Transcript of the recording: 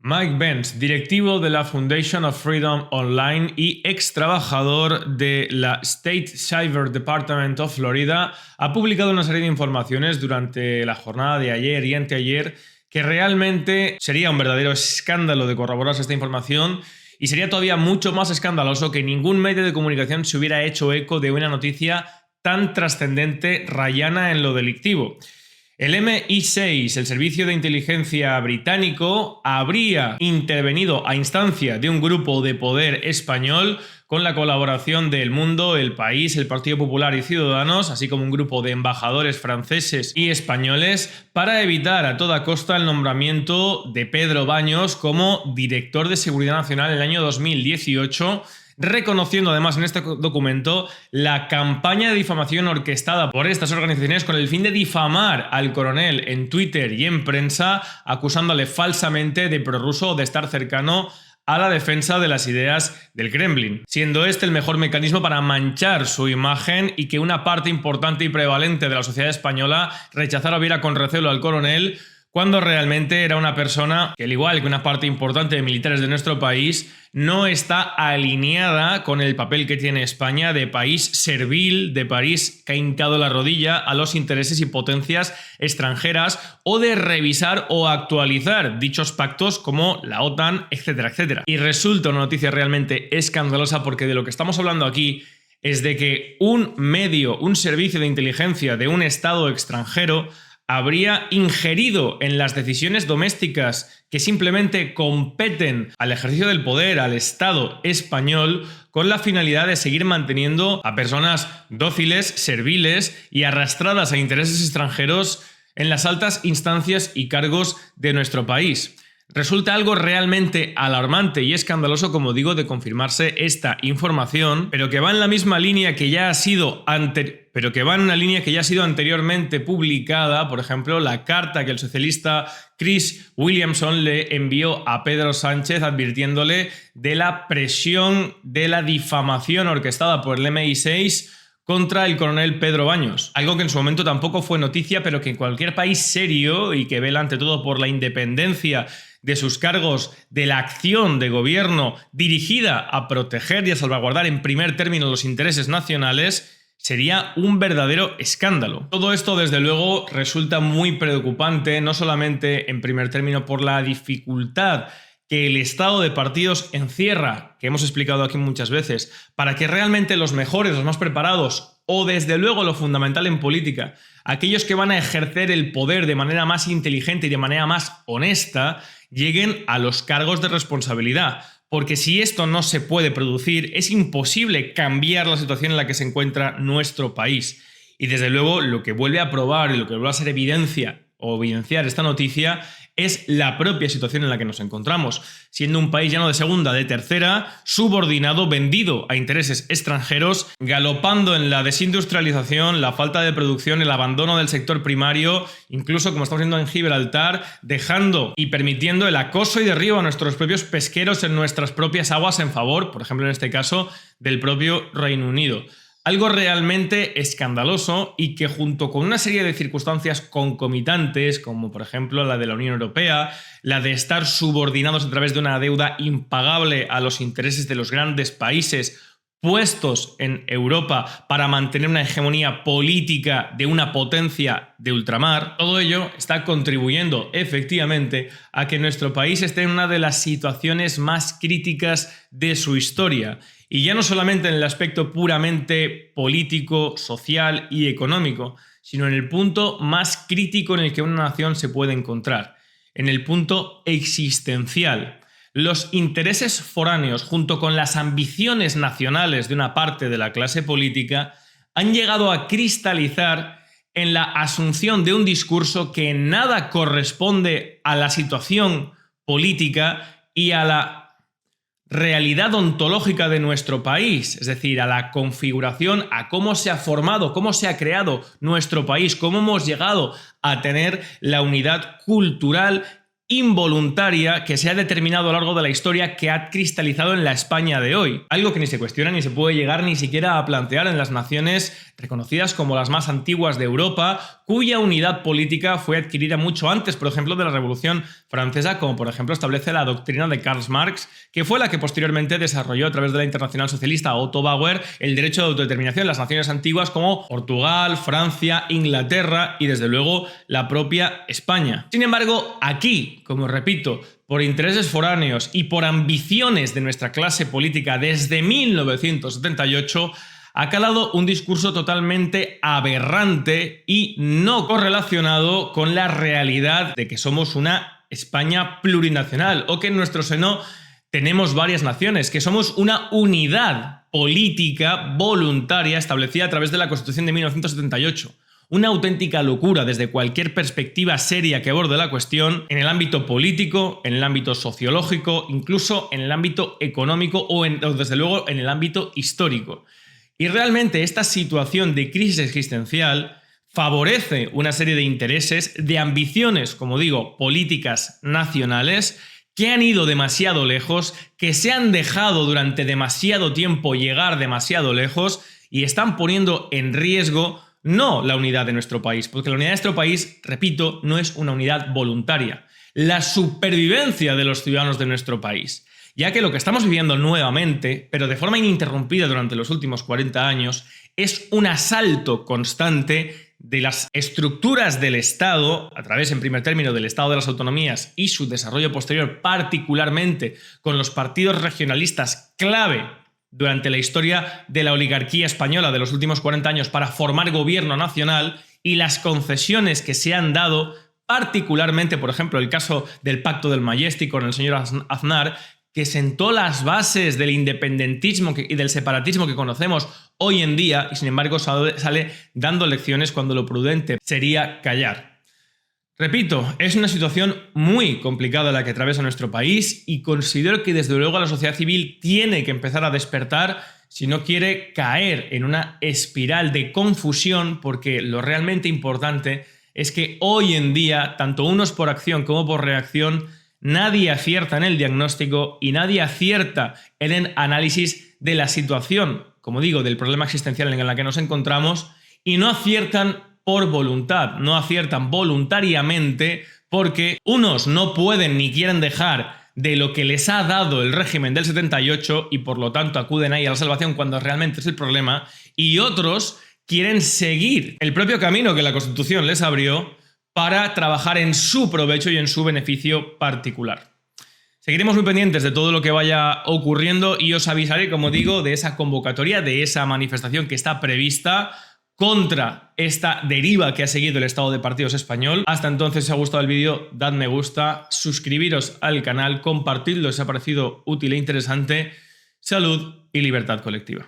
Mike Benz, directivo de la Foundation of Freedom Online y ex trabajador de la State Cyber Department of Florida, ha publicado una serie de informaciones durante la jornada de ayer y anteayer que realmente sería un verdadero escándalo de corroborarse esta información, y sería todavía mucho más escandaloso que ningún medio de comunicación se hubiera hecho eco de una noticia tan trascendente, rayana en lo delictivo. El MI6, el servicio de inteligencia británico, habría intervenido a instancia de un grupo de poder español con la colaboración de El Mundo, El País, el Partido Popular y Ciudadanos, así como un grupo de embajadores franceses y españoles, para evitar a toda costa el nombramiento de Pedro Baños como director de Seguridad Nacional en el año 2018, reconociendo además en este documento la campaña de difamación orquestada por estas organizaciones con el fin de difamar al coronel en Twitter y en prensa, acusándole falsamente de prorruso o de estar cercano a la defensa de las ideas del Kremlin, siendo este el mejor mecanismo para manchar su imagen y que una parte importante y prevalente de la sociedad española rechazara o viera con recelo al coronel, cuando realmente era una persona que, al igual que una parte importante de militares de nuestro país, no está alineada con el papel que tiene España de país servil, de país que ha hincado la rodilla a los intereses y potencias extranjeras, o de revisar o actualizar dichos pactos como la OTAN, etcétera, etcétera. Y resulta una noticia realmente escandalosa, porque de lo que estamos hablando aquí es de que un medio, un servicio de inteligencia de un Estado extranjero habría ingerido en las decisiones domésticas que simplemente competen al ejercicio del poder, al Estado español, con la finalidad de seguir manteniendo a personas dóciles, serviles y arrastradas a intereses extranjeros en las altas instancias y cargos de nuestro país. Resulta algo realmente alarmante y escandaloso, como digo, de confirmarse esta información, pero que va en la misma línea que ya ha sido anteriormente publicada. Por ejemplo, la carta que el socialista Chris Williamson le envió a Pedro Sánchez advirtiéndole de la presión de la difamación orquestada por el MI6 contra el coronel Pedro Baños. Algo que en su momento tampoco fue noticia, pero que en cualquier país serio y que vela ante todo por la independencia de sus cargos, de la acción de gobierno dirigida a proteger y a salvaguardar en primer término los intereses nacionales, sería un verdadero escándalo. Todo esto, desde luego, resulta muy preocupante, no solamente en primer término por la dificultad que el estado de partidos encierra, que hemos explicado aquí muchas veces, para que realmente los mejores, los más preparados, o desde luego lo fundamental en política, aquellos que van a ejercer el poder de manera más inteligente y de manera más honesta, lleguen a los cargos de responsabilidad. Porque si esto no se puede producir, es imposible cambiar la situación en la que se encuentra nuestro país. Y desde luego lo que vuelve a probar y lo que vuelve a ser evidenciar esta noticia es la propia situación en la que nos encontramos, siendo un país lleno de segunda, de tercera, subordinado, vendido a intereses extranjeros, galopando en la desindustrialización, la falta de producción, el abandono del sector primario, incluso como estamos viendo en Gibraltar, dejando y permitiendo el acoso y derribo a nuestros propios pesqueros en nuestras propias aguas en favor, por ejemplo en este caso, del propio Reino Unido. Algo realmente escandaloso y que, junto con una serie de circunstancias concomitantes, como por ejemplo la de la Unión Europea, la de estar subordinados a través de una deuda impagable a los intereses de los grandes países puestos en Europa para mantener una hegemonía política de una potencia de ultramar, todo ello está contribuyendo efectivamente a que nuestro país esté en una de las situaciones más críticas de su historia. Y ya no solamente en el aspecto puramente político, social y económico, sino en el punto más crítico en el que una nación se puede encontrar, en el punto existencial. Los intereses foráneos, junto con las ambiciones nacionales de una parte de la clase política, han llegado a cristalizar en la asunción de un discurso que en nada corresponde a la situación política y a la realidad ontológica de nuestro país, es decir, a la configuración, a cómo se ha formado, cómo se ha creado nuestro país, cómo hemos llegado a tener la unidad cultural involuntaria que se ha determinado a lo largo de la historia, que ha cristalizado en la España de hoy. Algo que ni se cuestiona ni se puede llegar ni siquiera a plantear en las naciones reconocidas como las más antiguas de Europa, cuya unidad política fue adquirida mucho antes, por ejemplo, de la Revolución Francesa, como por ejemplo establece la doctrina de Karl Marx, que fue la que posteriormente desarrolló a través de la Internacional Socialista Otto Bauer el derecho de autodeterminación en las naciones antiguas como Portugal, Francia, Inglaterra y desde luego la propia España. Sin embargo, aquí, como repito, por intereses foráneos y por ambiciones de nuestra clase política desde 1978, ha calado un discurso totalmente aberrante y no correlacionado con la realidad de que somos una España plurinacional o que en nuestro seno tenemos varias naciones, que somos una unidad política voluntaria establecida a través de la Constitución de 1978. Una auténtica locura desde cualquier perspectiva seria que aborde la cuestión en el ámbito político, en el ámbito sociológico, incluso en el ámbito económico o desde luego en el ámbito histórico. Y realmente esta situación de crisis existencial favorece una serie de intereses, de ambiciones, como digo, políticas nacionales, que han ido demasiado lejos, que se han dejado durante demasiado tiempo llegar demasiado lejos y están poniendo en riesgo no la unidad de nuestro país, porque la unidad de nuestro país, repito, no es una unidad voluntaria, la supervivencia de los ciudadanos de nuestro país, ya que lo que estamos viviendo nuevamente, pero de forma ininterrumpida durante los últimos 40 años, es un asalto constante de las estructuras del Estado, a través, en primer término, del Estado de las autonomías y su desarrollo posterior, particularmente con los partidos regionalistas clave durante la historia de la oligarquía española de los últimos 40 años para formar gobierno nacional, y las concesiones que se han dado, particularmente, por ejemplo, el caso del Pacto del Majestic con el señor Aznar, que sentó las bases del independentismo y del separatismo que conocemos hoy en día, y sin embargo sale dando lecciones cuando lo prudente sería callar. Repito, es una situación muy complicada la que atraviesa nuestro país y considero que desde luego la sociedad civil tiene que empezar a despertar si no quiere caer en una espiral de confusión, porque lo realmente importante es que hoy en día, tanto unos por acción como por reacción, nadie acierta en el diagnóstico y nadie acierta en el análisis de la situación, como digo, del problema existencial en el que nos encontramos, y no aciertan por voluntad, no aciertan voluntariamente porque unos no pueden ni quieren dejar de lo que les ha dado el régimen del 78 y por lo tanto acuden ahí a la salvación cuando realmente es el problema, y otros quieren seguir el propio camino que la Constitución les abrió para trabajar en su provecho y en su beneficio particular. Seguiremos muy pendientes de todo lo que vaya ocurriendo y os avisaré, como digo, de esa convocatoria, de esa manifestación que está prevista contra esta deriva que ha seguido el estado de partidos español. Hasta entonces, si os ha gustado el vídeo, dad me gusta, suscribiros al canal, compartidlo si os ha parecido útil e interesante. Salud y libertad colectiva.